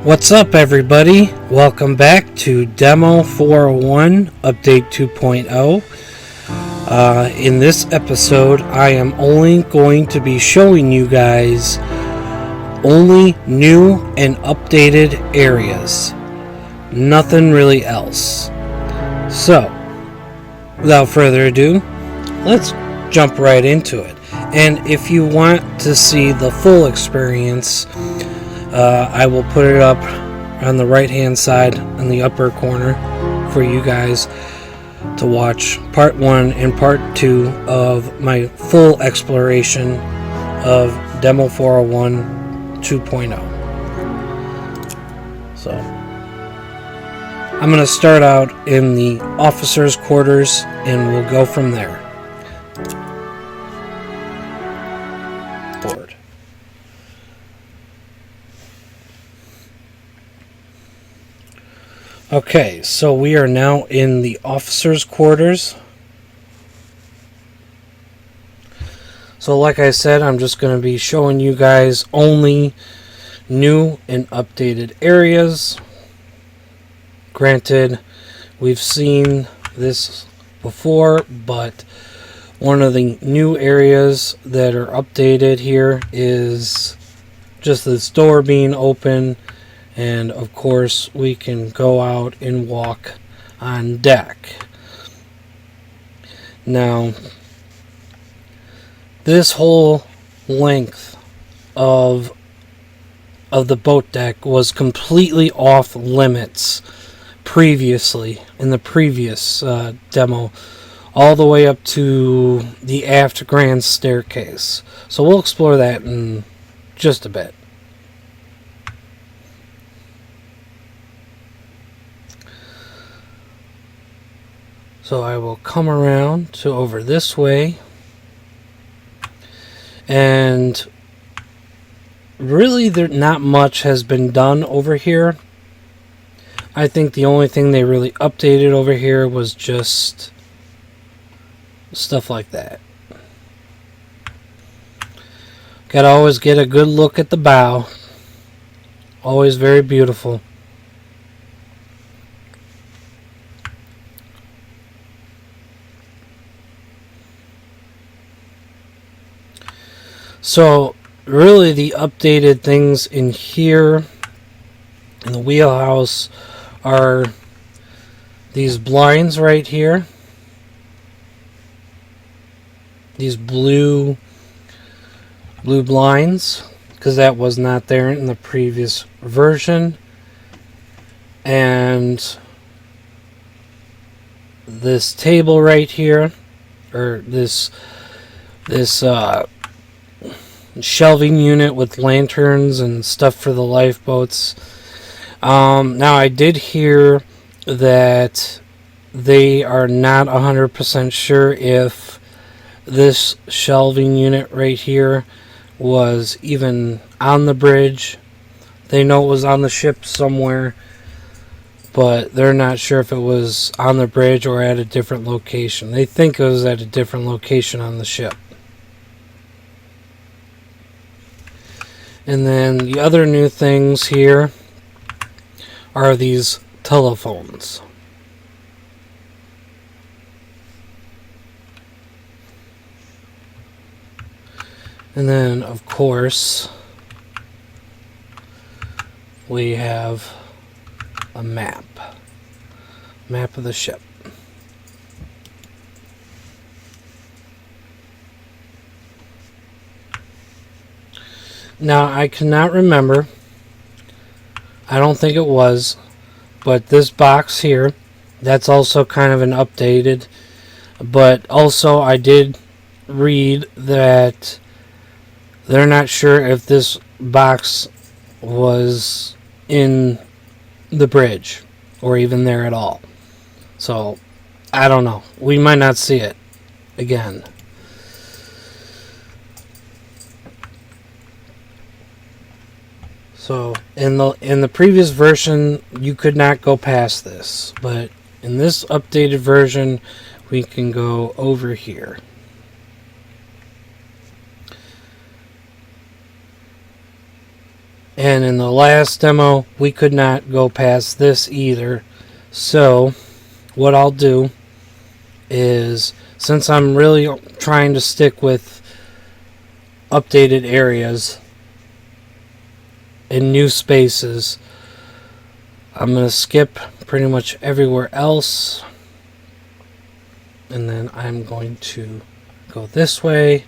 What's up, everybody? Welcome back to Demo 401 Update 2.0. In this episode, I am only going to be showing you guys only new and updated areas. Nothing really else. So, without further ado, let's jump right into it. And if you want to see the full experience, I will put it up on the right hand side in the upper corner for you guys to watch part 1 and part 2 of my full exploration of Demo 401 2.0. So I'm going to start out in the officers' quarters and we'll go from there. Board. Okay, so we are now in the officers' quarters. So like I said, I'm just going to be showing you guys only new and updated areas. Granted, we've seen this before, but one of the new areas that are updated here is just this door being open. And of course, we can go out and walk on deck. Now, this whole length of the boat deck was completely off limits previously in the previous demo, all the way up to the aft grand staircase. So we'll explore that in just a bit. So I will come around to over this way, and really not much has been done over here. I think the only thing they really updated over here was just stuff like that. Gotta always get a good look at the bow. Always very beautiful. So, really the updated things in here in the wheelhouse are these blinds right here. These blue blinds, because that was not there in the previous version. And this table right here, or this shelving unit with lanterns and stuff for the lifeboats. Now I did hear that they are not 100% sure if this shelving unit right here was even on the bridge. They know it was on the ship somewhere, but they're not sure if it was on the bridge or at a different location. They think it was at a different location on the ship. And then the other new things here are these telephones. And then, of course, we have a map of the ship. Now, I cannot remember. I don't think it was. But this box here, that's also kind of an updated. But also, I did read that they're not sure if this box was in the bridge or even there at all. So, I don't know. We might not see it again. So in the previous version, you could not go past this, but in this updated version, we can go over here. And in the last demo, we could not go past this either. So, what I'll do is, since I'm really trying to stick with updated areas and new spaces, I'm going to skip pretty much everywhere else. And then I'm going to go this way.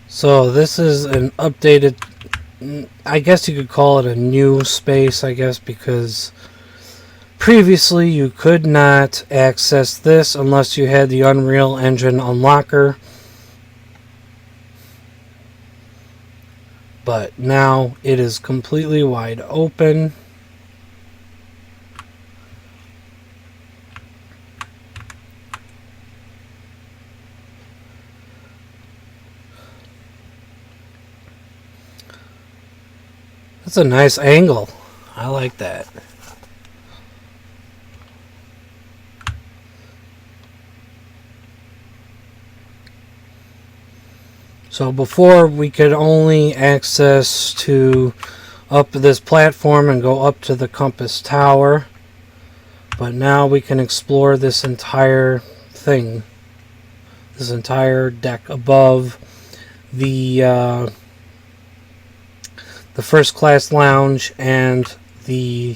So this is an updated, I guess you could call it a new space, I guess, because previously you could not access this unless you had the Unreal Engine Unlocker. But now it is completely wide open. That's a nice angle. I like that. So before we could only access to up this platform and go up to the Compass Tower. But now we can explore this entire thing. This entire deck above the first class lounge and the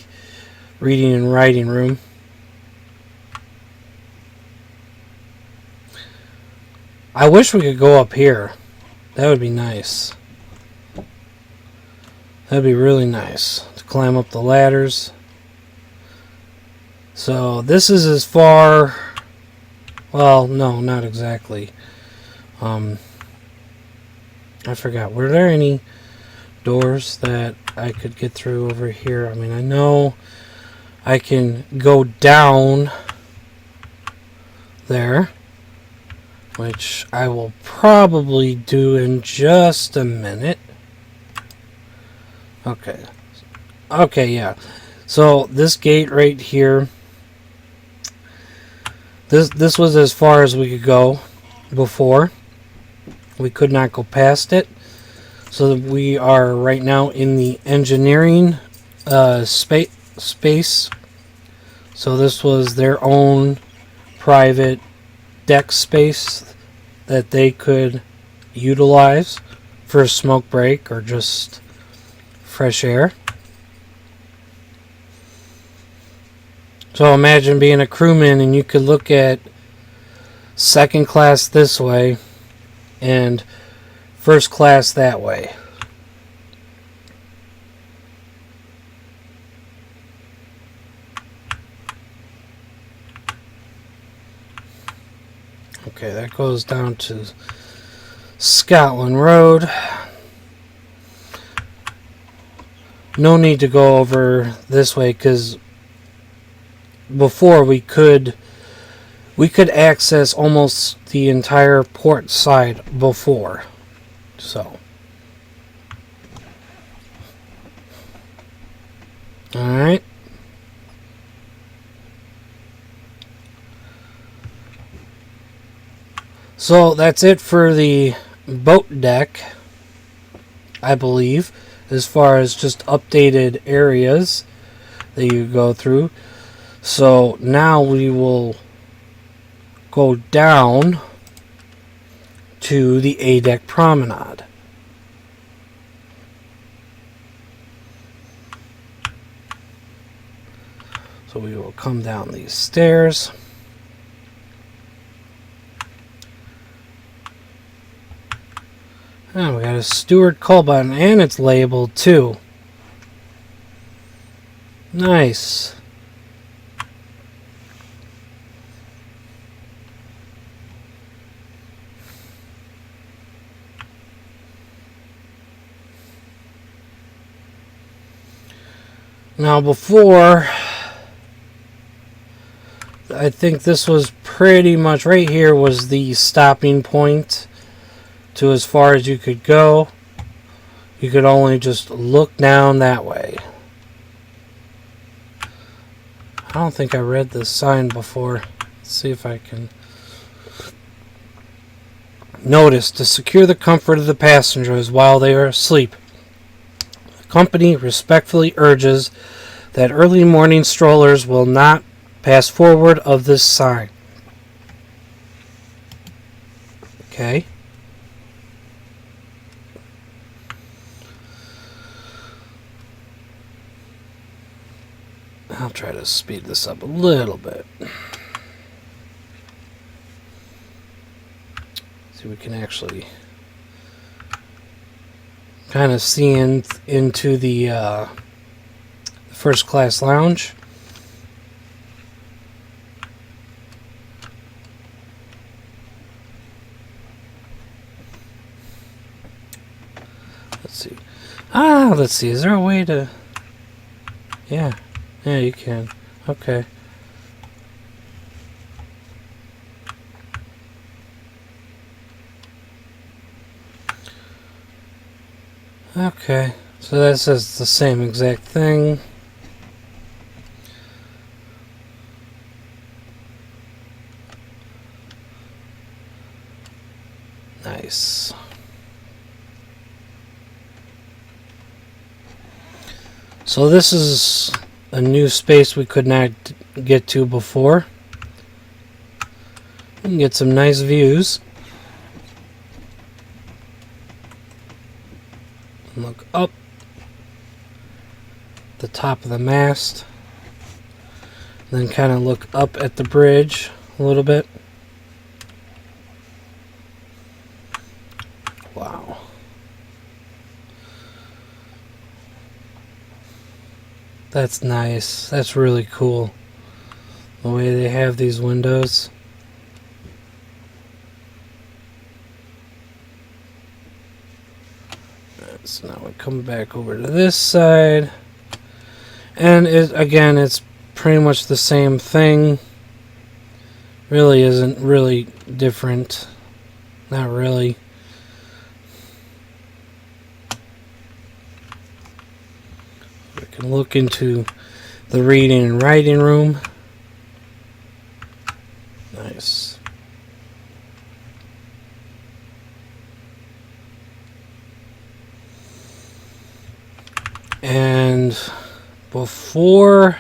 reading and writing room. I wish we could go up here. That would be nice. That'd be really nice to climb up the ladders. So this is as far, well, no, not exactly. I forgot. Were there any doors that I could get through over here? I mean, I know I can go down there, which I will probably do in just a minute. Okay, yeah. So this gate right here, this was as far as we could go before. We could not go past it. So we are right now in the engineering space. So this was their own private deck space that they could utilize for a smoke break or just fresh air. So imagine being a crewman and you could look at second class this way and first class that way. Okay, that goes down to Scotland Road. No need to go over this way because before we could access almost the entire port side before. So, all right. So that's it for the boat deck, I believe, as far as just updated areas that you go through. So now we will go down to the A-deck promenade. So we will come down these stairs. Oh, we got a Stuart call button, and it's labeled too. Nice. Now before, I think this was pretty much right here was the stopping point to as far as you could go. You could only just look down that way. I don't think I read this sign before. Let's see if I can. Notice, to secure the comfort of the passengers while they are asleep, the company respectfully urges that early morning strollers will not pass forward of this sign. Okay. I'll try to speed this up a little bit. See, we can actually kind of see into the first class lounge. Let's see. Let's see. Is there a way to... Yeah, you can. Okay. Okay, so that says the same exact thing. Nice. So this is a new space we could not get to before. We can get some nice views. Look up the top of the mast, then kind of look up at the bridge a little bit. Wow. That's nice. That's really cool. The way they have these windows. So now we come back over to this side, and again it's pretty much the same thing. Really isn't really different. Not really. We can look into the reading and writing room. Nice. And before,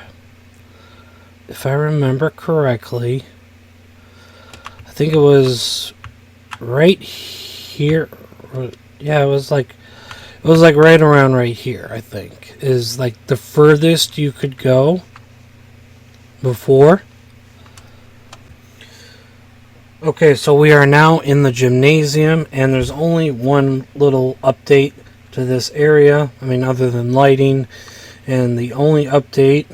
if I remember correctly, I think it was right here. Yeah, it was like right around right here, I think, is like the furthest you could go before. Okay, so we are now in the gymnasium, and there's only one little update to this area, I mean, other than lighting, and the only update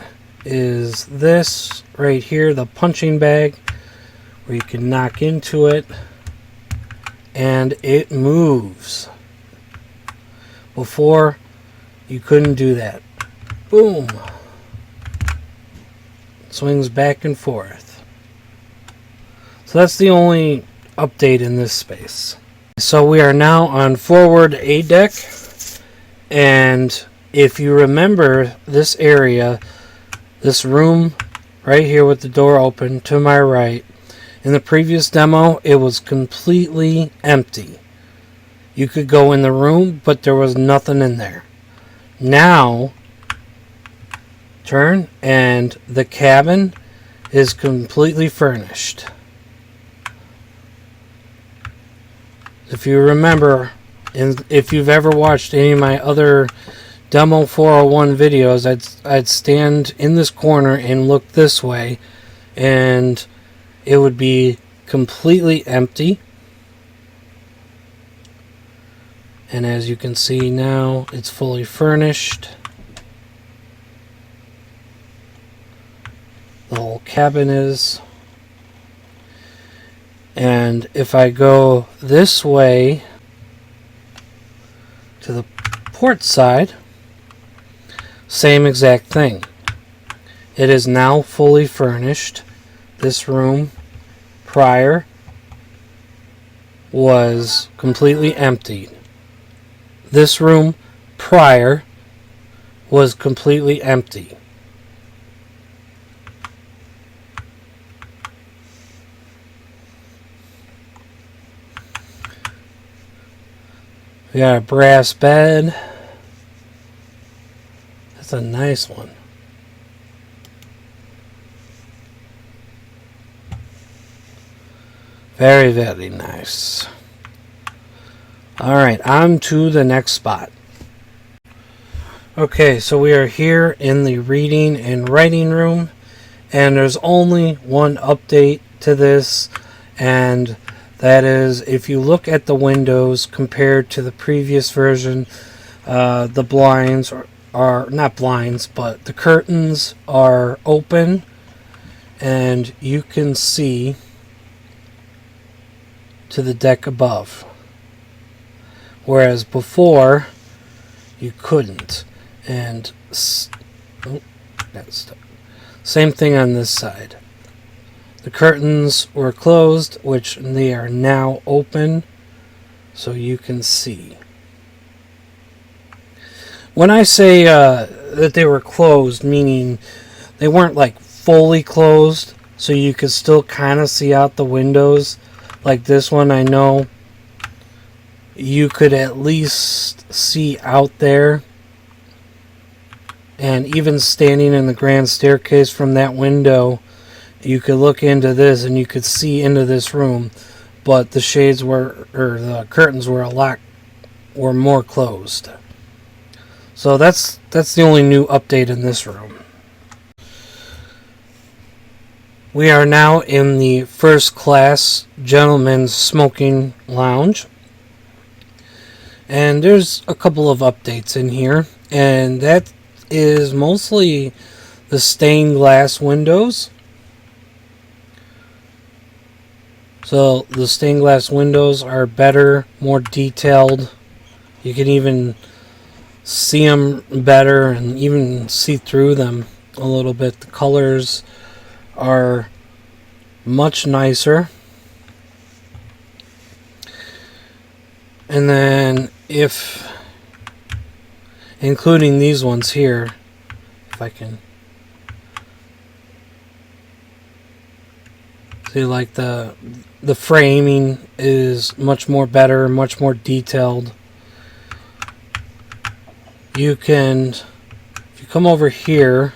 is this right here, the punching bag, where you can knock into it and it moves. Before, you couldn't do that. Boom. It swings back and forth. So that's the only update in this space. So we are now on forward A deck. And if you remember this area, this room right here with the door open to my right, in the previous demo, it was completely empty. You could go in the room, but there was nothing in there. Now, turn, and the cabin is completely furnished. If you remember, and if you've ever watched any of my other Demo 401 videos, I'd stand in this corner and look this way, and it would be completely empty. And as you can see now, it's fully furnished. The whole cabin is. And if I go this way to the port side, same exact thing. It is now fully furnished. This room prior was completely empty. This room prior was completely empty. We got a brass bed. That's a nice one. Very, very nice. Alright, on to the next spot. Okay, so we are here in the reading and writing room, and there's only one update to this, and that is if you look at the windows compared to the previous version, the blinds are not blinds, but the curtains are open, and you can see to the deck above, whereas before you couldn't. And same thing on this side. The curtains were closed, which they are now open, so you can see. When I say that they were closed, meaning they weren't like fully closed, so you could still kind of see out the windows. Like this one, I know you could at least see out there. And even standing in the grand staircase from that window, you could look into this and you could see into this room. But the shades were, or the curtains were were more closed. So that's the only new update in this room. We are now in the first class gentlemen's smoking lounge. And there's a couple of updates in here. And that is mostly the stained glass windows. So the stained glass windows are better, more detailed. You can even see them better and even see through them a little bit. The colors are much nicer. And then if including these ones here, if I can see, like the framing is much more better, much more detailed. You can, if you come over here,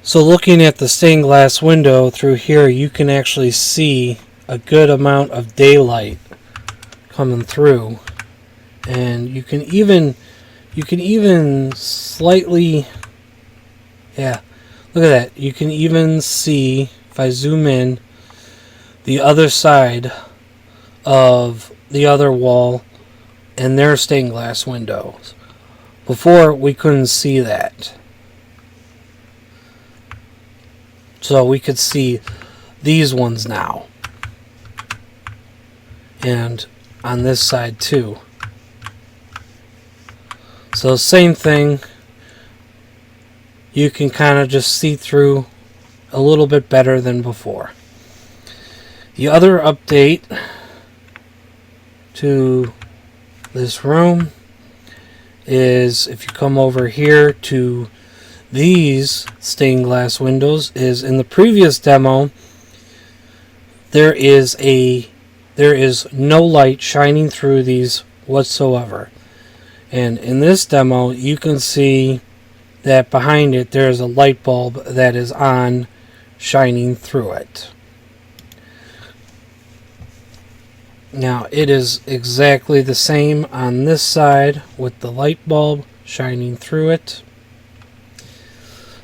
so looking at the stained glass window through here, you can actually see a good amount of daylight coming through, and you can even slightly, yeah, look at that. You can even see, if I zoom in, the other side of the other wall and their stained glass windows. Before, we couldn't see that. So we could see these ones now. And on this side too. So same thing. You can kind of just see through a little bit better than before. The other update to this room is if you come over here to these stained glass windows, is in the previous demo there is no light shining through these whatsoever, and in this demo you can see that behind it there's a light bulb that is on, shining through it. Now it is exactly the same on this side with the light bulb shining through it.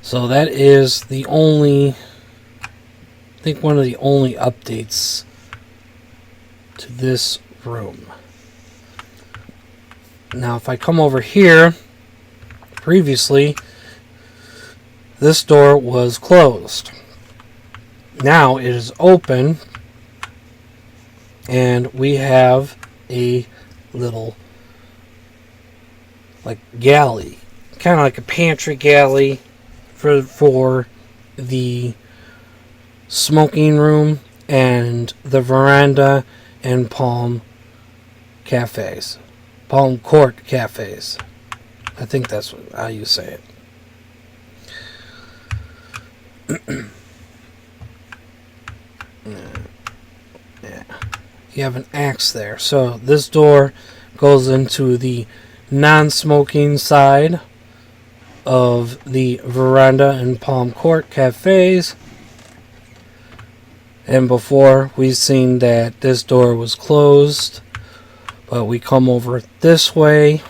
So that is the only, I think one of the only updates to this room. Now if I come over here, previously this door was closed. Now it is open, and we have a little like galley, kind of like a pantry galley for the smoking room and the veranda and Palm Court cafes. I think that's how you say it. Yeah. you have an axe there. So this door goes into the non-smoking side of the Veranda and Palm Court cafes. And before, we've seen that this door was closed, but we come over this way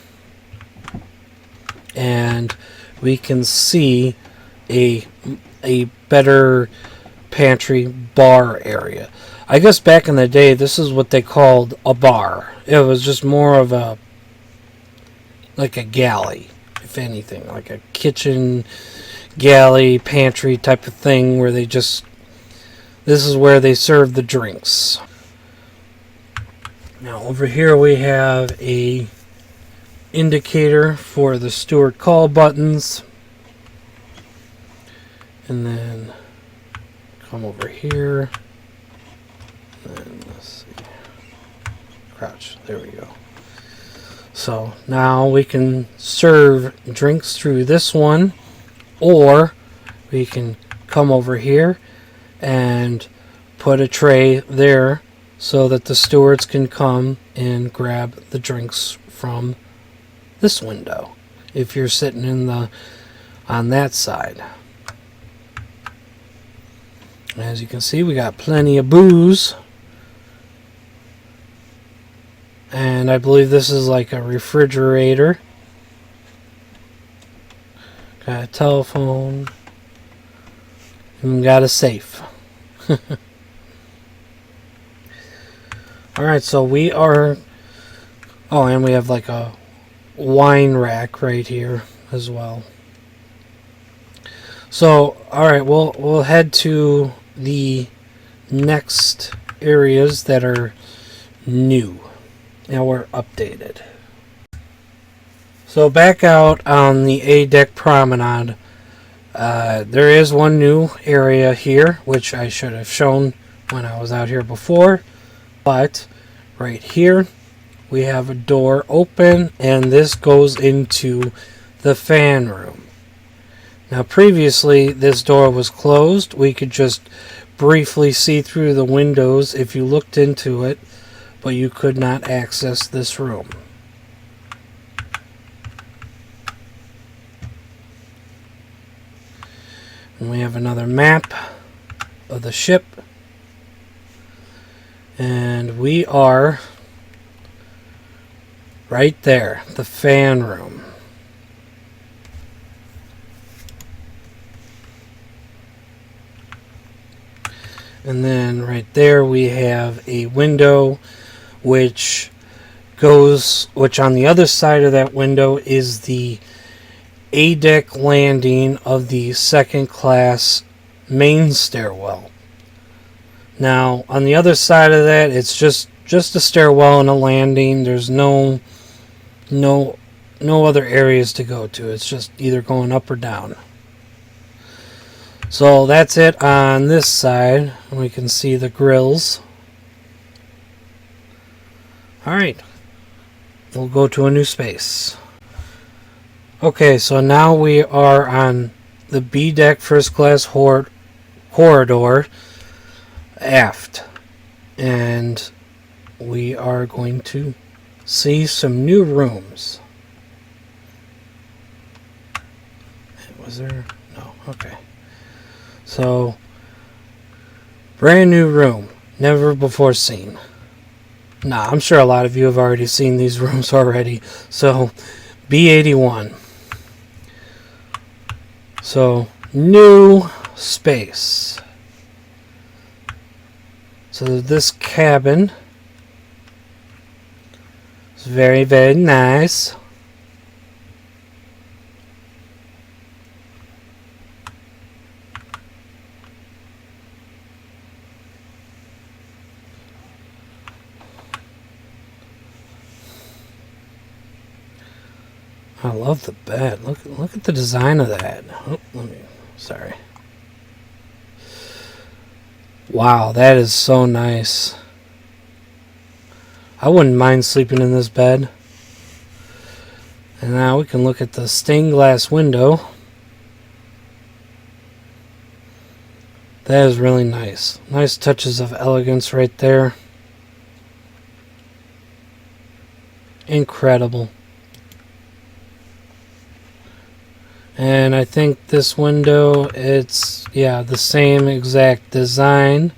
and we can see a better pantry bar area. I guess back in the day, this is what they called a bar. It was just more of a, like a galley, if anything, like a kitchen galley pantry type of thing where they just, this is where they serve the drinks. Now over here we have a indicator for the steward call buttons. And then come over here. And let's see. Crouch. There we go. So now we can serve drinks through this one, or we can come over here and put a tray there so that the stewards can come and grab the drinks from this window if you're sitting in the on that side. As you can see, we got plenty of booze. And I believe this is like a refrigerator. Got a telephone. And got a safe. Alright, so we are... Oh, and we have like a wine rack right here as well. So, alright, we'll head to the next areas that are new. Now we're updated. So back out on the A Deck Promenade, there is one new area here, which I should have shown when I was out here before. But right here, we have a door open, and this goes into the fan room. Now previously, this door was closed. We could just briefly see through the windows if you looked into it, but you could not access this room. And we have another map of the ship. And we are right there, the fan room. And then right there we have a window which on the other side of that window is the A-deck landing of the second class main stairwell. Now, on the other side of that, it's just a stairwell and a landing. There's no other areas to go to. It's just either going up or down. So that's it on this side. We can see the grills. Alright, we'll go to a new space. Okay, so now we are on the B deck first class corridor aft. And we are going to see some new rooms. Was there? No, okay. So, brand new room, never before seen. Nah, I'm sure a lot of you have already seen these rooms already. So, B81. So, new space. So, this cabin is very, very nice. I love the bed. Look at the design of that. Oh, sorry. Wow, that is so nice. I wouldn't mind sleeping in this bed. And now we can look at the stained glass window. That is really nice. Nice touches of elegance right there. incredible. And I think this window, it's, yeah, the same exact design.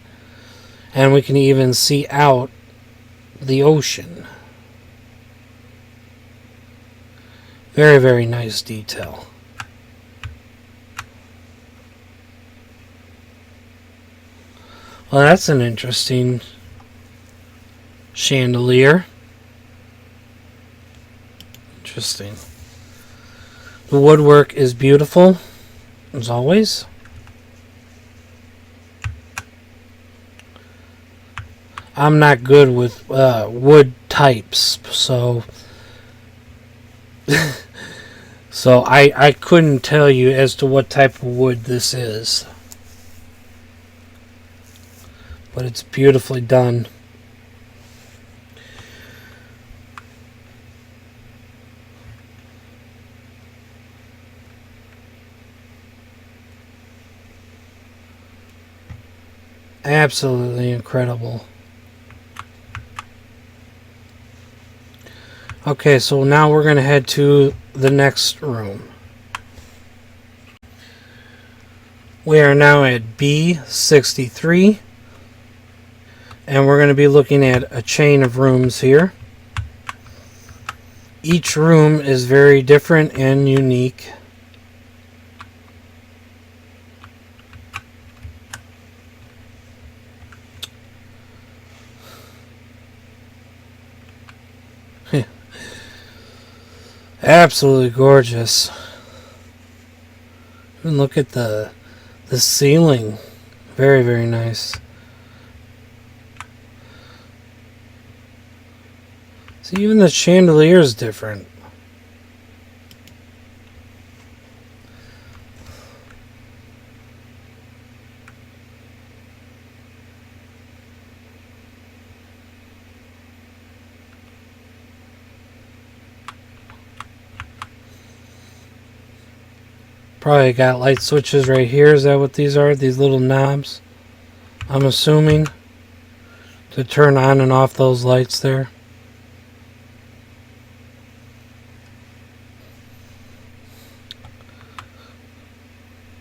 And we can even see out the ocean. Very, very nice detail. Well, that's an interesting chandelier. Interesting. The woodwork is beautiful, as always. I'm not good with wood types, so I couldn't tell you as to what type of wood this is. But it's beautifully done. Absolutely incredible. Okay, so now we're going to head to the next room. We are now at B63. And we're going to be looking at a chain of rooms here. Each room is very different and unique. Absolutely gorgeous. And look at the ceiling. Very, very nice. See, even the chandelier is different. Probably got light switches right here. Is that what these are? These little knobs? I'm assuming. To turn on and off those lights there.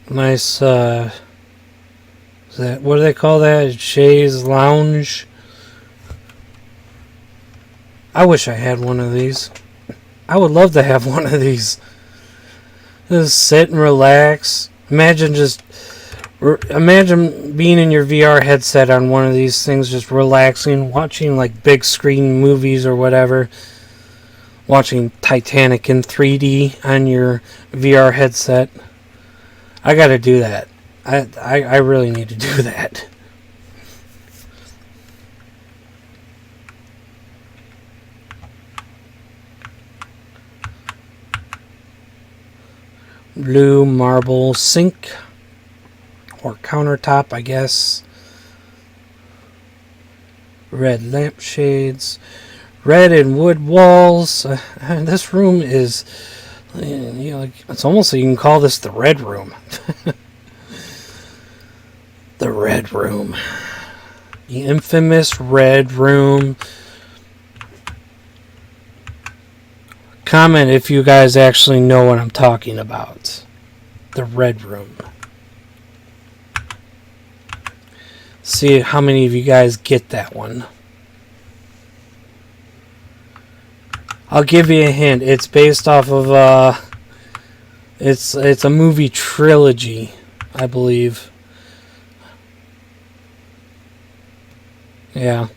Nice, is that, what do they call that? Chaise lounge? I wish I had one of these. I would love to have one of these. Just sit and relax. Imagine being in your VR headset on one of these things, just relaxing, watching like big screen movies or whatever. Watching Titanic in 3D on your VR headset. I gotta do that. I really need to do that. Blue marble sink or countertop, I guess. Red lampshades, red and wood walls. This room is, it's almost like you can call this the red room. The red room, the infamous red room. Comment if you guys actually know what I'm talking about. The red room. See how many of you guys get that one. I'll give you a hint. It's based off of it's a movie trilogy, I believe. Yeah.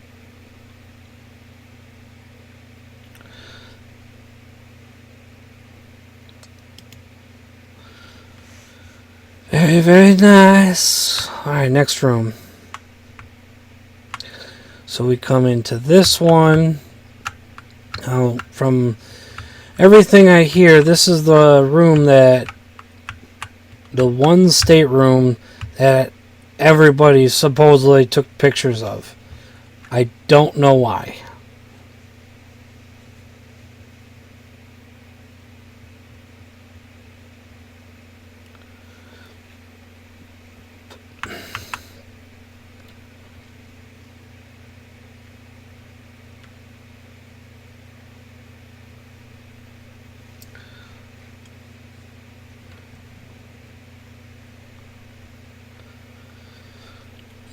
Very, very nice. Alright, next room. So we come into this one. Now, from everything I hear, this is the room the one stateroom that everybody supposedly took pictures of. I don't know why.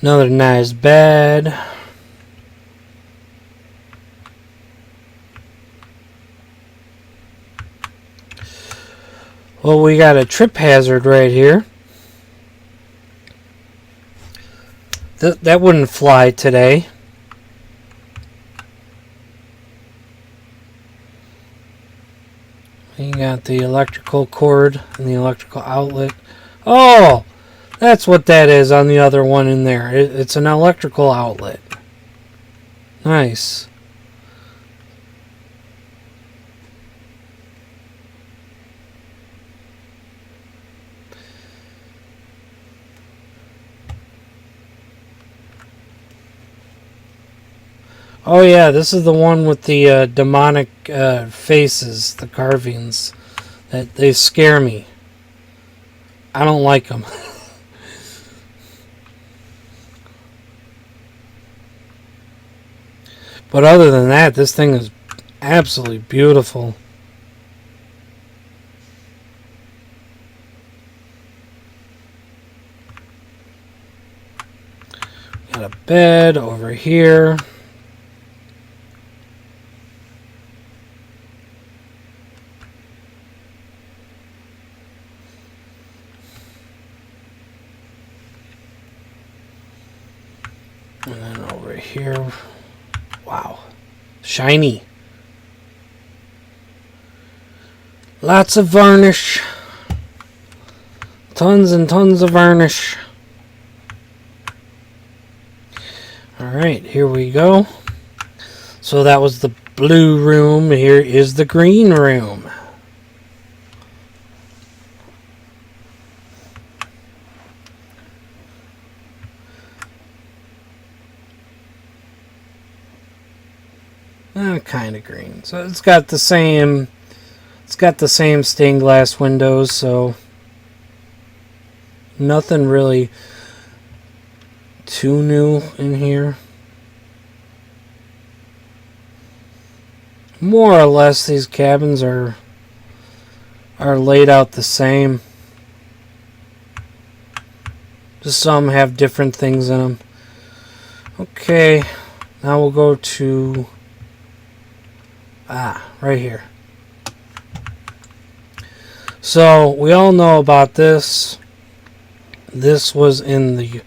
Another nice bed. Well, we got a trip hazard right here. That wouldn't fly today. You got the electrical cord and the electrical outlet. Oh, that's what that is on the other one in there. It's an electrical outlet. Nice. Oh yeah, this is the one with the demonic faces, the carvings. That they scare me. I don't like them. But other than that, this thing is absolutely beautiful. Got a bed over here. And then over here, wow, shiny. Lots of varnish. Tons and tons of varnish. Alright, here we go. So that was the blue room. Here is the green room. Kind of green. So it's got the same stained glass windows, so nothing really too new in here. More or less these cabins are laid out the same. Just some have different things in them. Okay, now we'll go to right here. So we all know about this. This was in the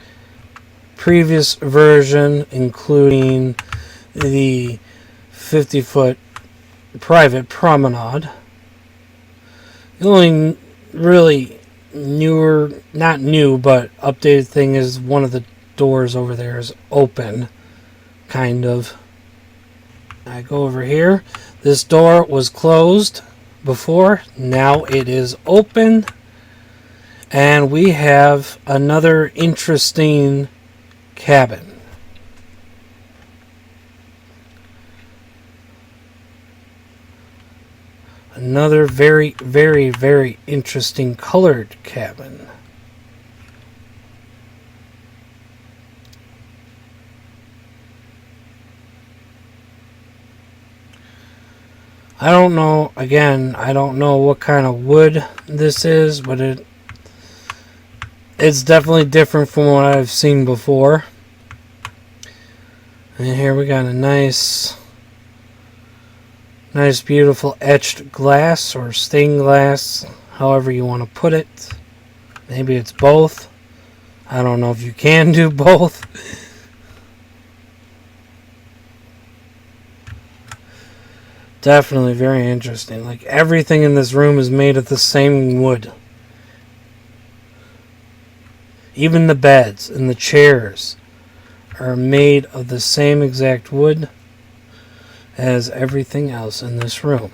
previous version, including the 50-foot private promenade. The only really newer, not new, but updated thing is one of the doors over there is open, kind of. I go over here. This door was closed before. Now it is open. And we have another interesting cabin. Another very, very, very interesting colored cabin. I don't know, again, I don't know what kind of wood this is, but it's definitely different from what I've seen before. And here we got a nice beautiful etched glass or stained glass, however you want to put it. Maybe it's both. I don't know if you can do both. Definitely very interesting. Like everything in this room is made of the same wood. Even the beds and the chairs are made of the same exact wood as everything else in this room.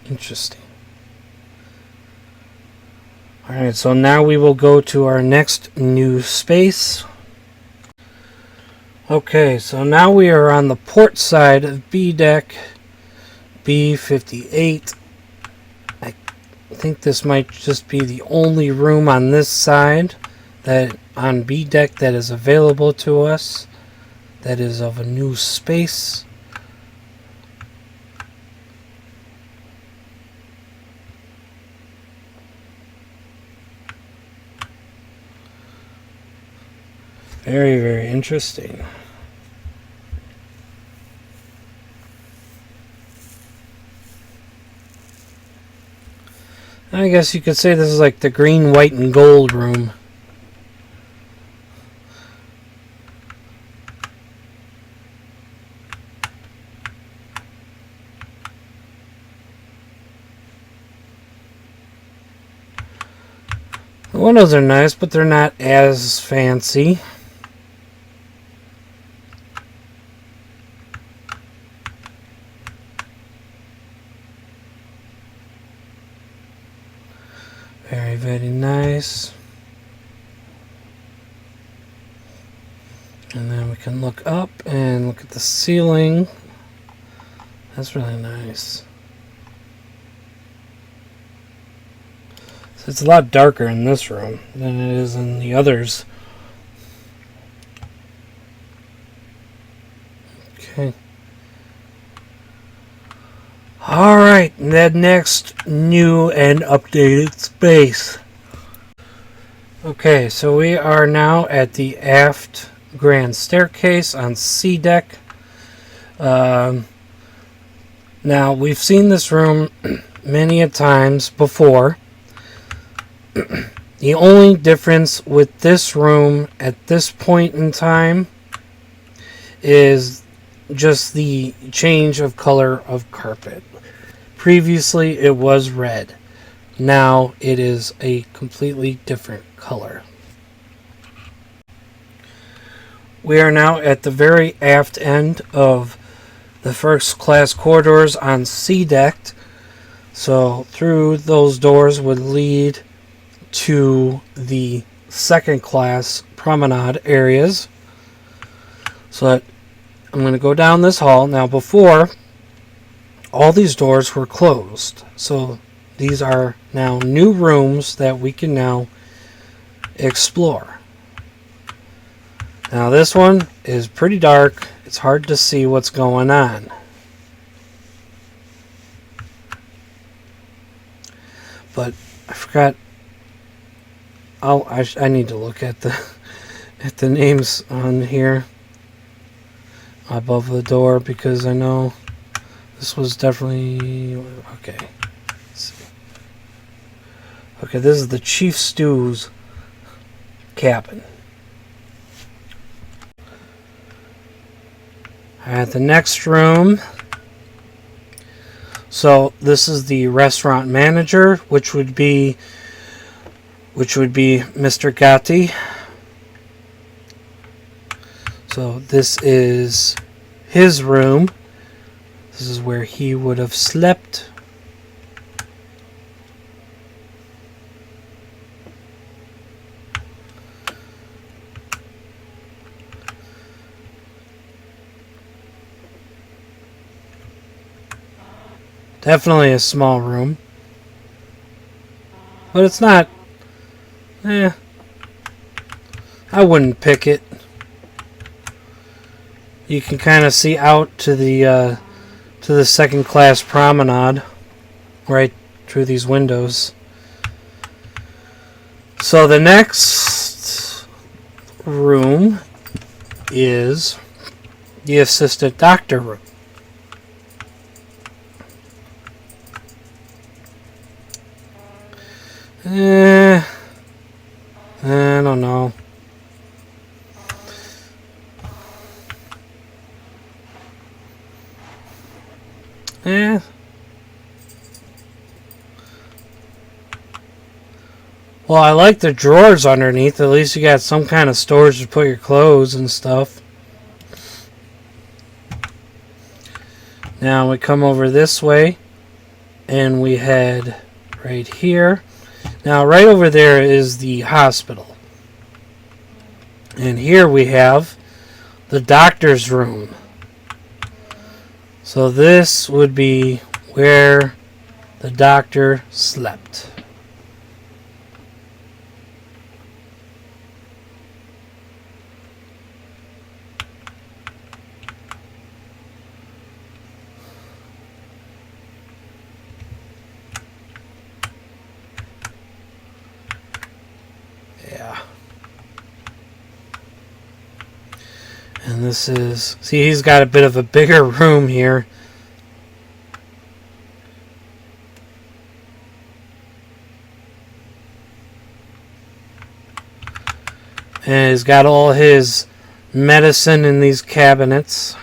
Interesting. Alright, so now we will go to our next new space. Okay, so now we are on the port side of B deck B58. I think this might just be the only room on this side that on B deck that is available to us, that is of a new space. Very, very interesting. I guess you could say this is like the green, white, and gold room. The windows are nice, but they're not as fancy. Very, very nice. And then we can look up and look at the ceiling. That's really nice. So it's a lot darker in this room than it is in the others. Okay. Alright, the next new and updated space. Okay, so we are now at the aft grand staircase on C deck. Now, we've seen this room many a times before. The only difference with this room at this point in time is just the change of color of carpet. Previously, it was red. Now, it is a completely different color. We are now at the very aft end of the first class corridors on C deck. So, through those doors would lead to the second class promenade areas. So I'm going to go down this hall. Now before, all these doors were closed. So these are now new rooms that we can now explore. Now this one is pretty dark. It's hard to see what's going on. But I forgot. I need to look at the names on here above the door, because I know this was definitely okay. Let's see. Okay, this is the Chief Stew's cabin. Alright, the next room. So this is the restaurant manager, which would be Mr. Gotti. So this is his room. This is where he would have slept. Definitely a small room. But it's not... I wouldn't pick it. You can kind of see out to the second class promenade right through these windows. So the next room is the assistant doctor room. I don't know. Well, I like the drawers underneath. At least you got some kind of storage to put your clothes and stuff. Now we come over this way, and we head right here. Now, right over there is the hospital. And here we have the doctor's room. So this would be where the doctor slept. Yeah. And this is, see, he's got a bit of a bigger room here. And he's got all his medicine in these cabinets.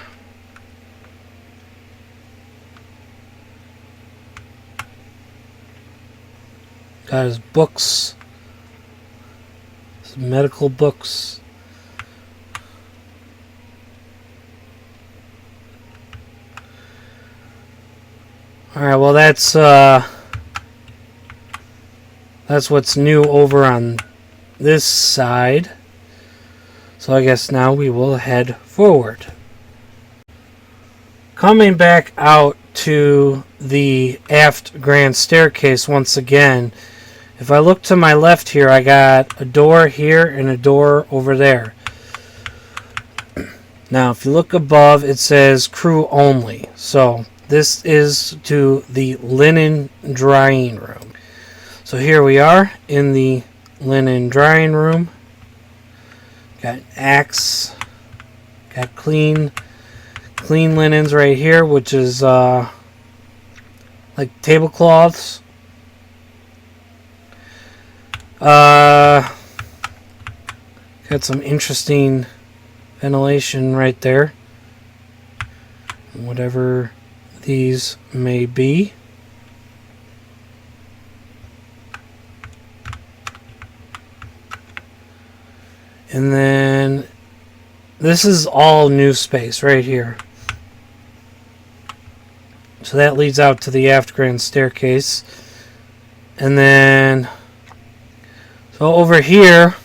Got his books, his medical books. Alright, well that's what's new over on this side. So I guess now we will head forward. Coming back out to the aft grand staircase once again. If I look to my left here, I got a door here and a door over there. Now, if you look above, it says crew only. So, this is to the linen drying room. So, here we are in the linen drying room. Got an axe. Got clean linens right here, which is like tablecloths. Got some interesting ventilation right there. Whatever these may be. And then this is all new space right here. So that leads out to the aft grand staircase. And then so over here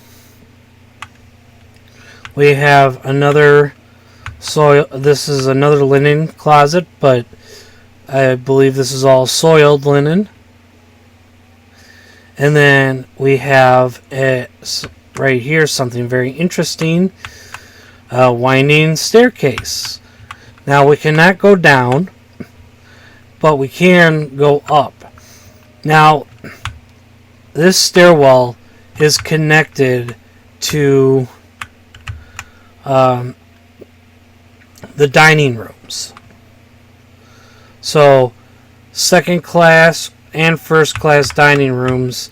we have another soil. This is another linen closet, but I believe this is all soiled linen. And then we have right here something very interesting. A winding staircase. Now we cannot go down, but we can go up. Now this stairwell is connected to the dining rooms. So second class and first class dining rooms,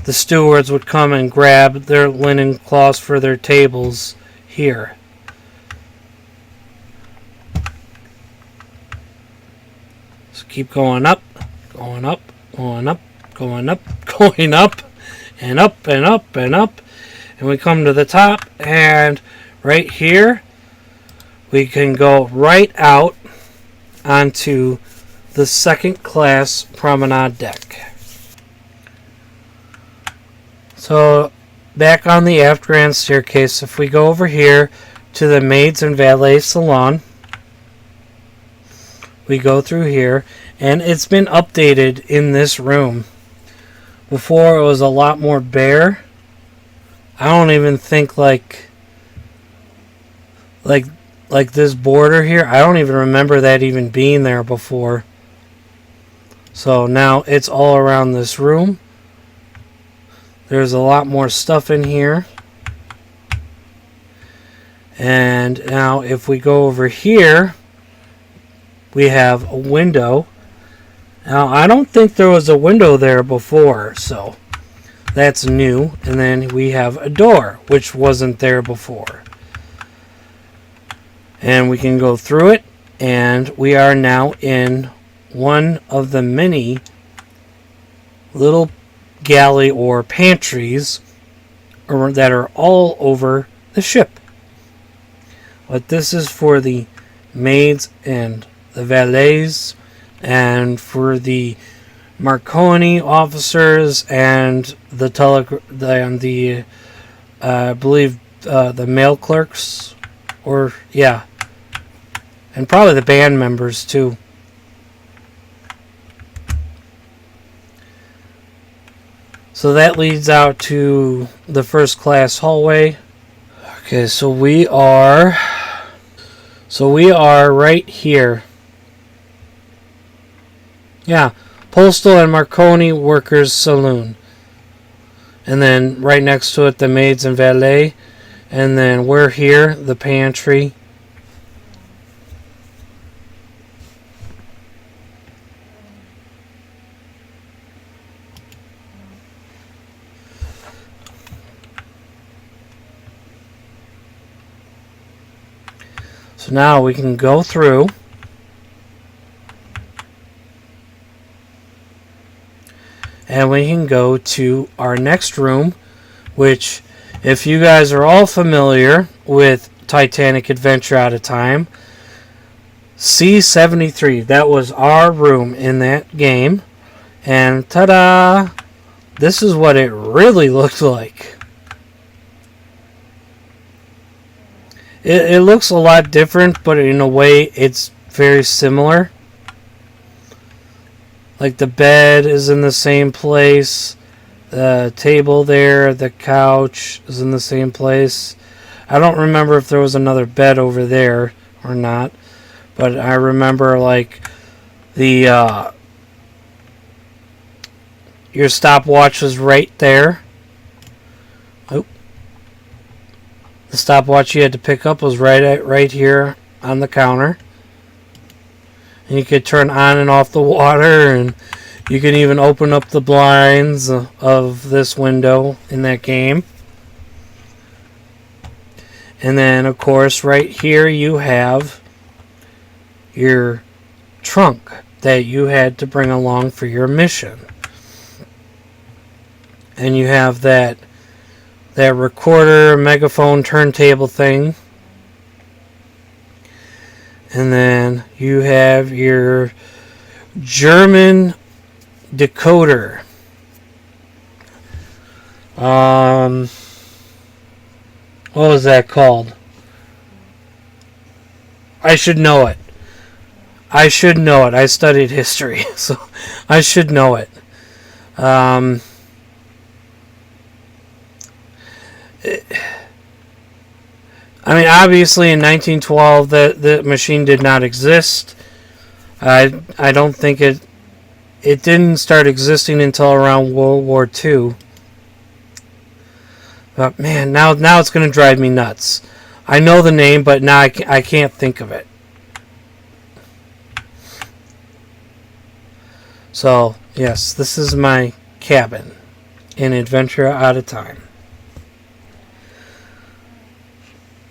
the stewards would come and grab their linen cloths for their tables here. So keep going up, going up, going up, going up, going up, and up and up and up. And we come to the top, and right here we can go right out onto the second class promenade deck. So back on the aft grand staircase, if we go over here to the maids and valet salon, we go through here, and it's been updated in this room. Before it was a lot more bare. I don't even think like this border here, I don't even remember that even being there before. So now it's all around this room. There's a lot more stuff in here. And now if we go over here, we have a window. Now I don't think there was a window there before, so that's new. And then we have a door, which wasn't there before. And we can go through it, and we are now in one of the many little galley or pantries that are all over the ship. But this is for the maids and the valets, and for the Marconi officers and the I believe the mail clerks, or yeah, and probably the band members too. So that leads out to the first class hallway. Okay, so we are right here. Yeah, Postal and Marconi Workers Saloon. And then right next to it, the maids and valet. And then we're here, the pantry. So now we can go through and we can go to our next room, which, if you guys are all familiar with Titanic Adventure Out of Time, C-73, that was our room in that game. And ta-da! This is what it really looked like. It looks a lot different, but in a way it's very similar. Like the bed is in the same place, the table there, the couch is in the same place. I don't remember if there was another bed over there or not, but I remember like the your stopwatch was right there. Oh, the stopwatch you had to pick up was right here on the counter. And you could turn on and off the water, and you can even open up the blinds of this window in that game. And then, of course, right here you have your trunk that you had to bring along for your mission. And you have that recorder, megaphone, turntable thing. And then you have your German decoder. What was that called? I should know it. I studied history, so I should know it. I mean, obviously in 1912 the machine did not exist. I don't think it didn't start existing until around World War II. But man, now it's going to drive me nuts. I know the name, but now I can't think of it. So, yes, this is my cabin in Adventure Out of Time.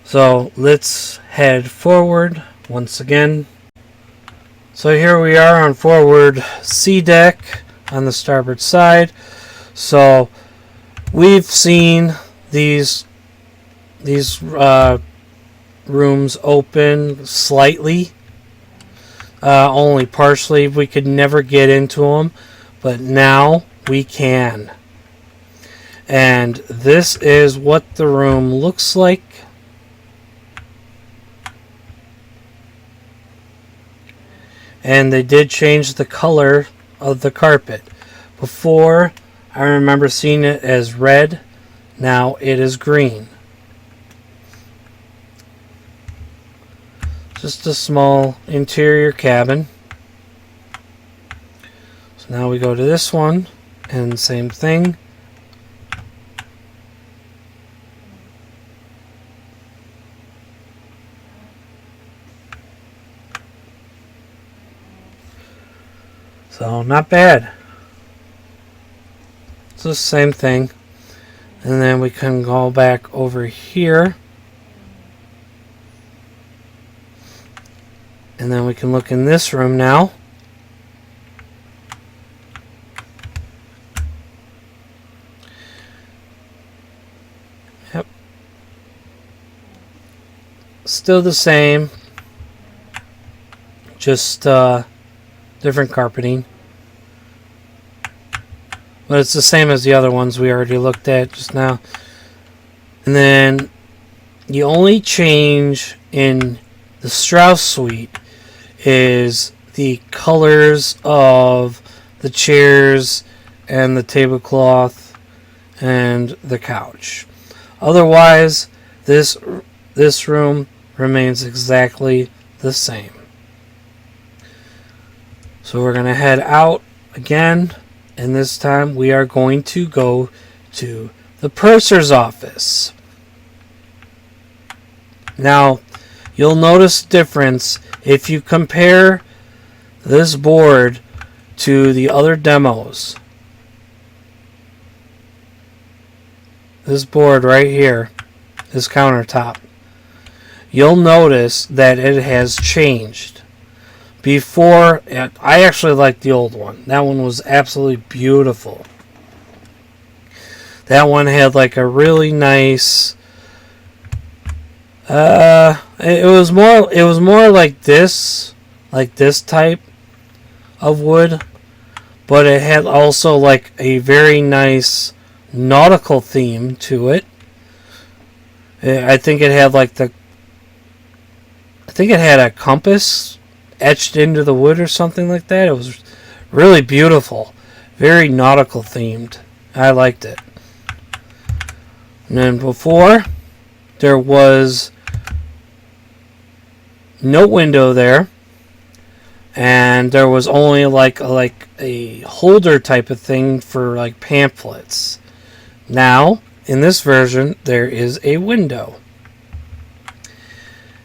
So let's head forward once again. So here we are on forward C deck on the starboard side. So we've seen these rooms open slightly, only partially. We could never get into them, but now we can. And this is what the room looks like. And they did change the color of the carpet. Before, I remember seeing it as red. Now it is green. Just a small interior cabin. So now we go to this one, and same thing. So, not bad. It's the same thing. And then we can go back over here. And then we can look in this room now. Yep. Still the same. Just, different carpeting. But it's the same as the other ones we already looked at just now. And then the only change in the Strauss suite is the colors of the chairs and the tablecloth and the couch. Otherwise, this room remains exactly the same. So we're going to head out again, and this time we are going to go to the purser's office. Now, you'll notice difference if you compare this board to the other demos. This board right here, this countertop. you'll notice that it has changed. Before, I actually liked the old one. That one was absolutely beautiful. That one had like a really nice. It was more like this type of wood, but it had also like a very nice nautical theme to it. I think it had a compass etched into the wood or something like that. It was really beautiful, very nautical themed. I liked it. And then before, there was no window there, and there was only like a holder type of thing for like pamphlets. Now, in this version, there is a window.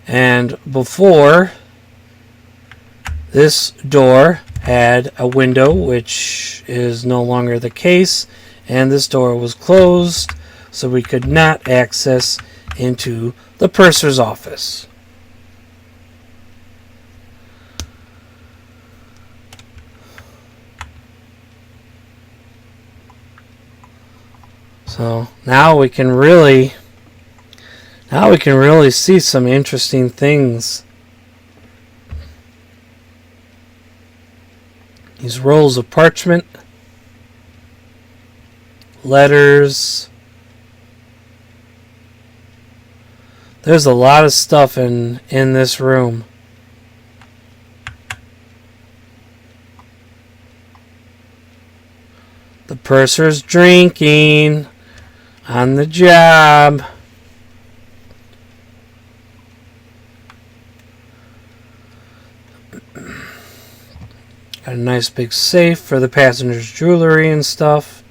And before, this door had a window, which is no longer the case, and this door was closed, so we could not access into the purser's office. So now we can really see some interesting things. These rolls of parchment, letters. There's a lot of stuff in this room. The purser's drinking on the job. Got a nice big safe for the passengers' jewelry and stuff.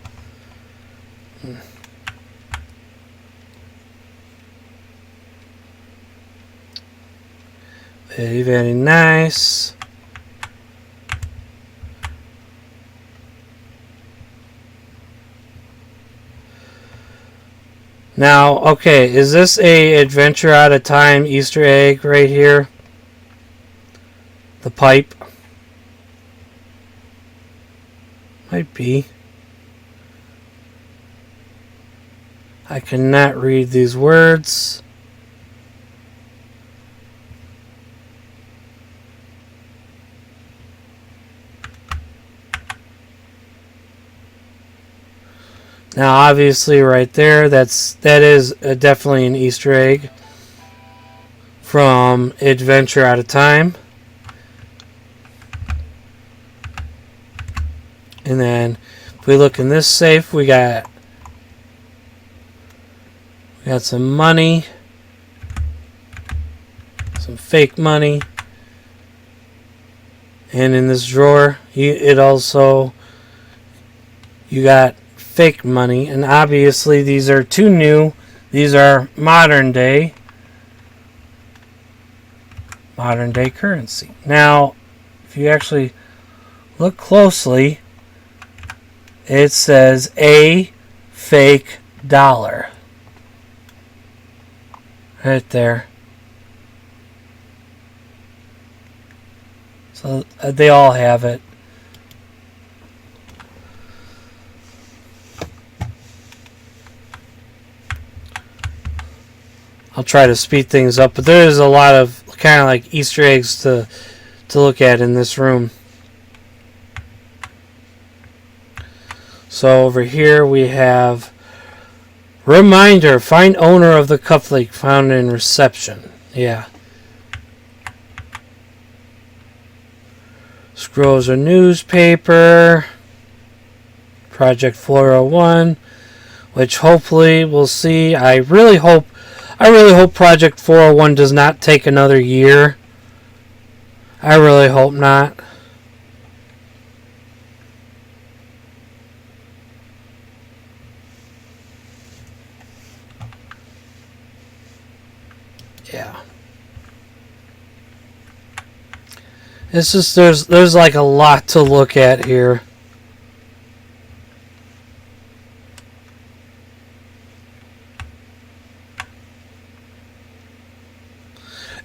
Very, very nice. Now, okay, is this a Adventure Out of Time Easter egg right here? The pipe? Might be. I cannot read these words. Now, obviously, right there, that is definitely an Easter egg from Adventure Out of Time. And then, if we look in this safe, we got some money, some fake money, and in this drawer, you got fake money, and obviously these are too new. These are modern day currency. Now, if you actually look closely, it says a fake dollar right there. So they all have it. I'll try to speed things up, but there is a lot of kind of like Easter eggs to look at in this room. So over here we have reminder, find owner of the cufflink found in reception. Yeah. Scrolls of newspaper. Project 401, which hopefully we'll see. I really hope Project 401 does not take another year. I really hope not. Yeah. It's just there's like a lot to look at here.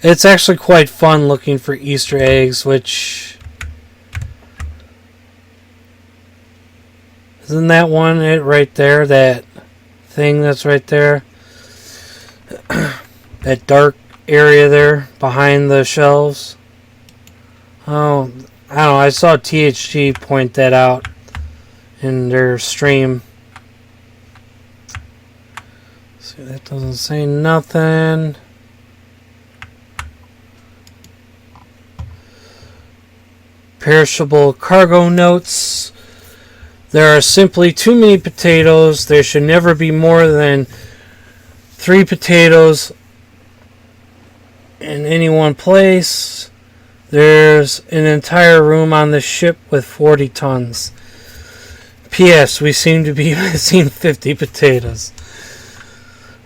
It's actually quite fun looking for Easter eggs, which... Isn't that one it right there? That thing that's right there? That dark area there behind the shelves? Oh, I don't know. I saw THG point that out in their stream. See, that doesn't say nothing. Perishable cargo notes. There are simply too many potatoes. There should never be more than 3 potatoes in any one place. There's an entire room on the ship with 40 tons. P.S. We seem to be missing 50 potatoes.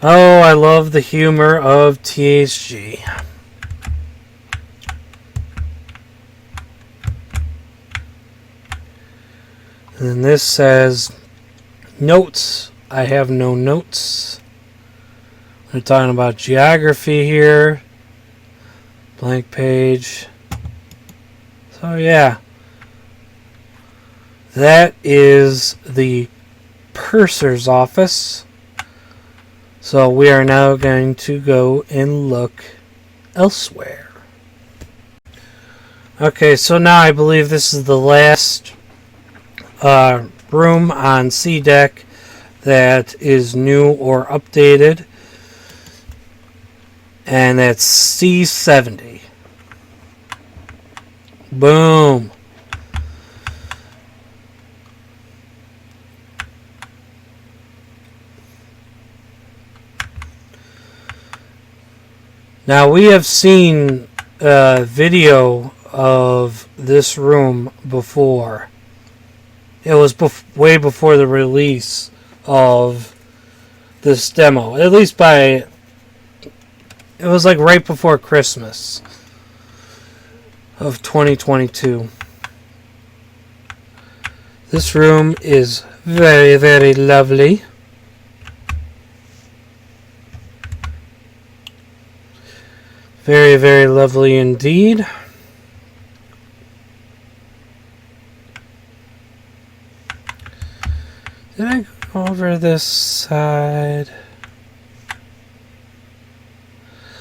Oh, I love the humor of THG. And this says, notes. I have no notes. We're talking about geography here. Blank page. So yeah. That is the purser's office. So we are now going to go and look elsewhere. Okay, so now I believe this is the last room on C deck that is new or updated, and that's C70. Boom. Now we have seen a video of this room before. It was way before the release of this demo. At least by... It was like right before Christmas of 2022. This room is very, very lovely. Very, very lovely indeed. Did I go over this side?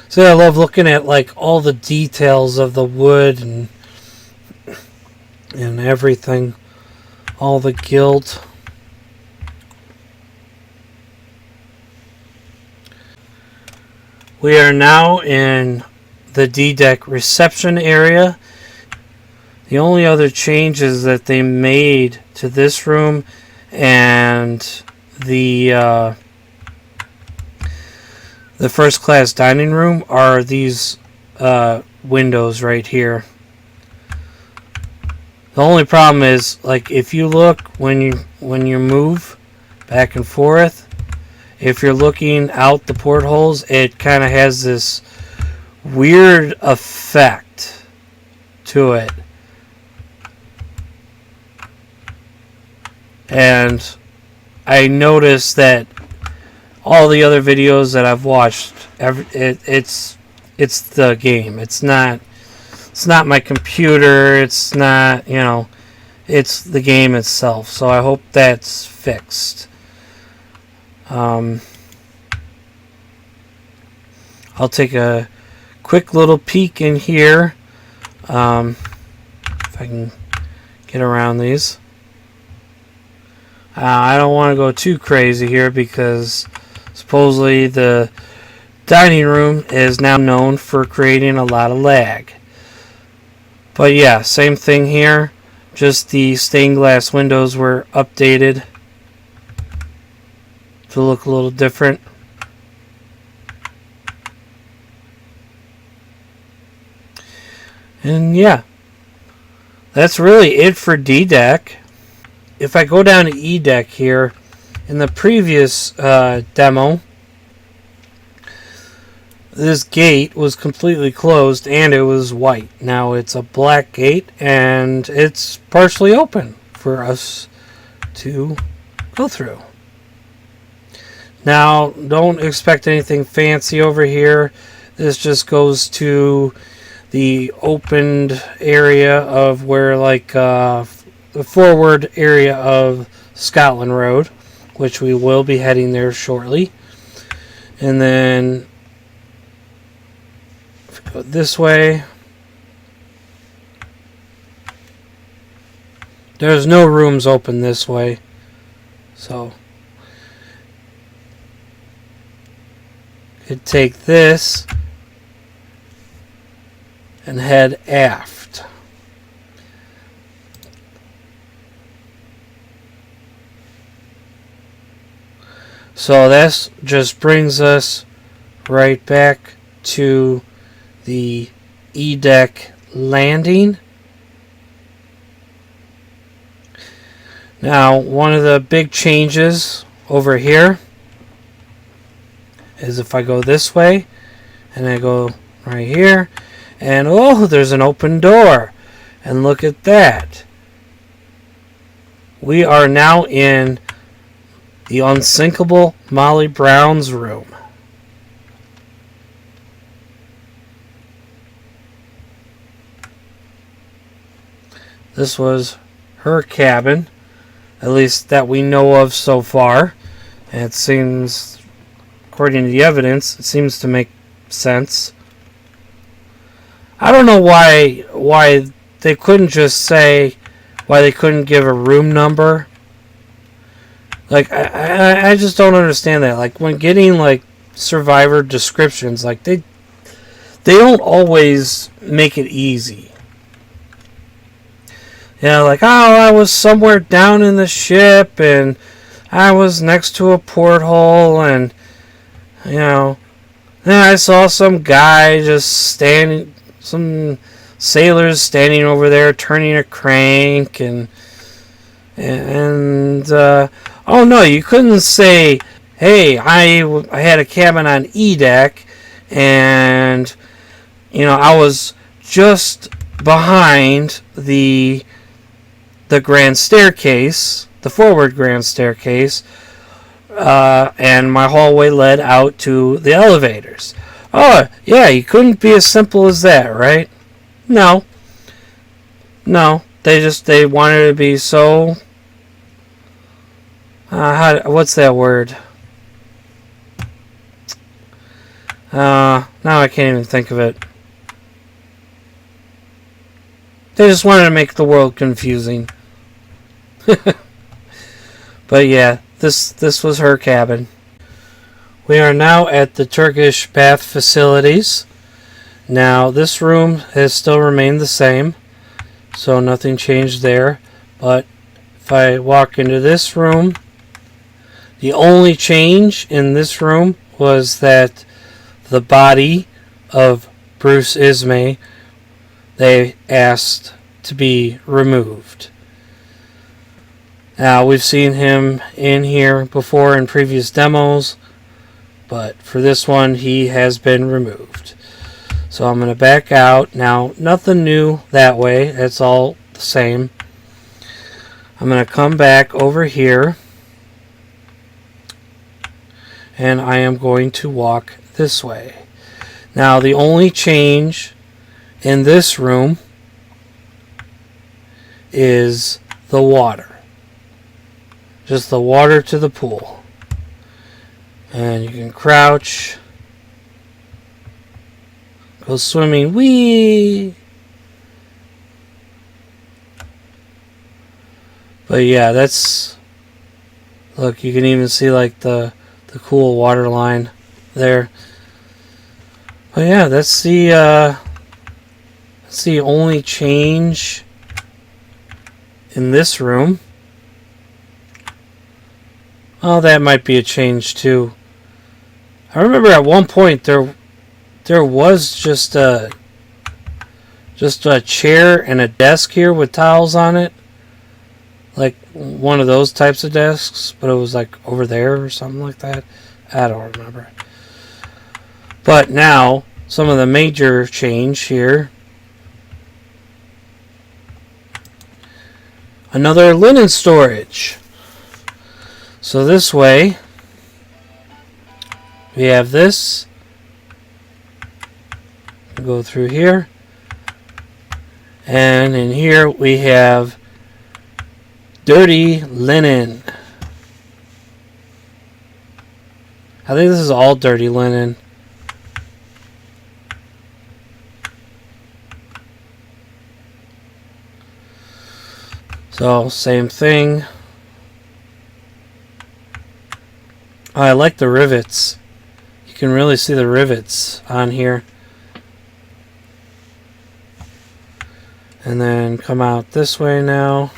So I love looking at like all the details of the wood and everything. All the gilt. We are now in the D-Deck reception area. The only other changes that they made to this room and the first class dining room are these windows right here. The only problem is, like, if you look when you move back and forth, if you're looking out the portholes, it kind of has this weird effect to it. And I noticed that all the other videos that I've watched, it's the game. It's not my computer. It's not, it's the game itself. So I hope that's fixed. I'll take a quick little peek in here. If I can get around these. I don't want to go too crazy here because supposedly the dining room is now known for creating a lot of lag. But yeah, same thing here. Just the stained glass windows were updated to look a little different. And yeah, that's really it for D-Deck. If I go down to E-Deck here, in the previous demo, this gate was completely closed and it was white. Now it's a black gate and it's partially open for us to go through. Now, don't expect anything fancy over here. This just goes to the opened area of where, like, the forward area of Scotland Road, which we will be heading there shortly. And then if we go this way, there's no rooms open this way, so could take this and head aft. So this just brings us right back to the E-deck landing. Now, one of the big changes over here is if I go this way and I go right here, and oh, there's an open door, and look at that. We are now in the unsinkable Molly Brown's room. This was her cabin, at least that we know of so far. And it seems, according to the evidence, it seems to make sense. I don't know why they couldn't just say, why they couldn't give a room number. Like, I just don't understand that. Like, when getting, like, survivor descriptions, like, they don't always make it easy. You know, like, oh, I was somewhere down in the ship, and I was next to a porthole, and, you know, then I saw some guy just standing, some sailors standing over there turning a crank, and oh no, you couldn't say, hey, I had a cabin on E-deck, and, you know, I was just behind the grand staircase, the forward grand staircase, and my hallway led out to the elevators. Oh, yeah, you couldn't be as simple as that, right? No, they wanted to be so, what's that word? Now I can't even think of it. They just wanted to make the world confusing. But yeah, this was her cabin. We are now at the Turkish bath facilities. Now, this room has still remained the same, so nothing changed there. But if I walk into this room, the only change in this room was that the body of Bruce Ismay, they asked to be removed. Now, we've seen him in here before in previous demos, but for this one, he has been removed. So I'm going to back out. Now, nothing new that way. It's all the same. I'm going to come back over here, and I am going to walk this way. Now, the only change in this room is the water. Just the water to the pool. And you can crouch, go swimming, whee! But yeah, that's, look, you can even see like the cool water line there. But yeah, that's the only change in this room. Oh, that might be a change too. I remember at one point there was just a chair and a desk here with towels on it, like one of those types of desks, but it was like over there or something like that. I don't remember. But now some of the major change here. Another linen storage. So this way, we have this, Go through here. And in here we have dirty linen. I think this is all dirty linen. So, same thing. Oh, I like the rivets. You can really see the rivets on here. And then come out this way now.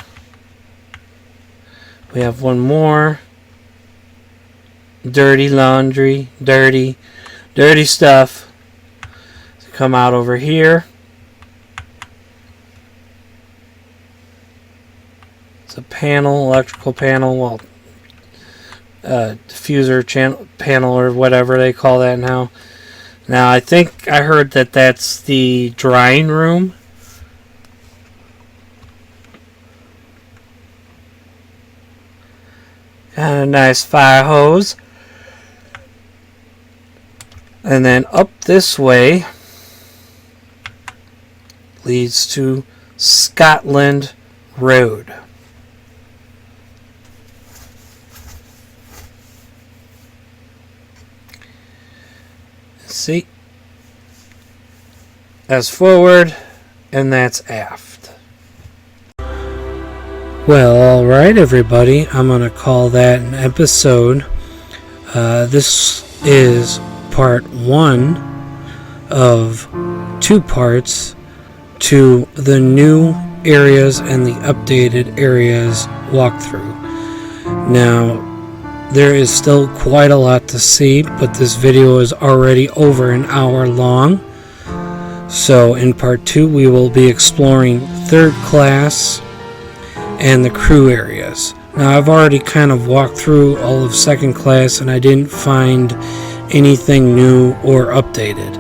We have one more. Dirty laundry. Dirty stuff. So come out over here. It's a panel, electrical panel, well, diffuser panel or whatever they call that now. Now I think I heard that that's the drying room. And a nice fire hose. And then up this way leads to Scotland Road. See? That's forward and that's aft. Well, alright everybody, I'm going to call that an episode. This is part 1 of 2 parts to the new areas and the updated areas walkthrough. Now, there is still quite a lot to see, but this video is already over an hour long. So in part 2 we will be exploring 3rd class and the crew areas. Now I've already kind of walked through all of 2nd class and I didn't find anything new or updated.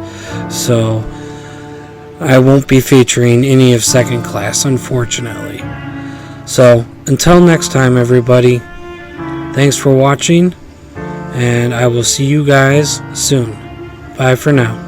So I won't be featuring any of 2nd class, unfortunately. So until next time everybody, thanks for watching and I will see you guys soon. Bye for now.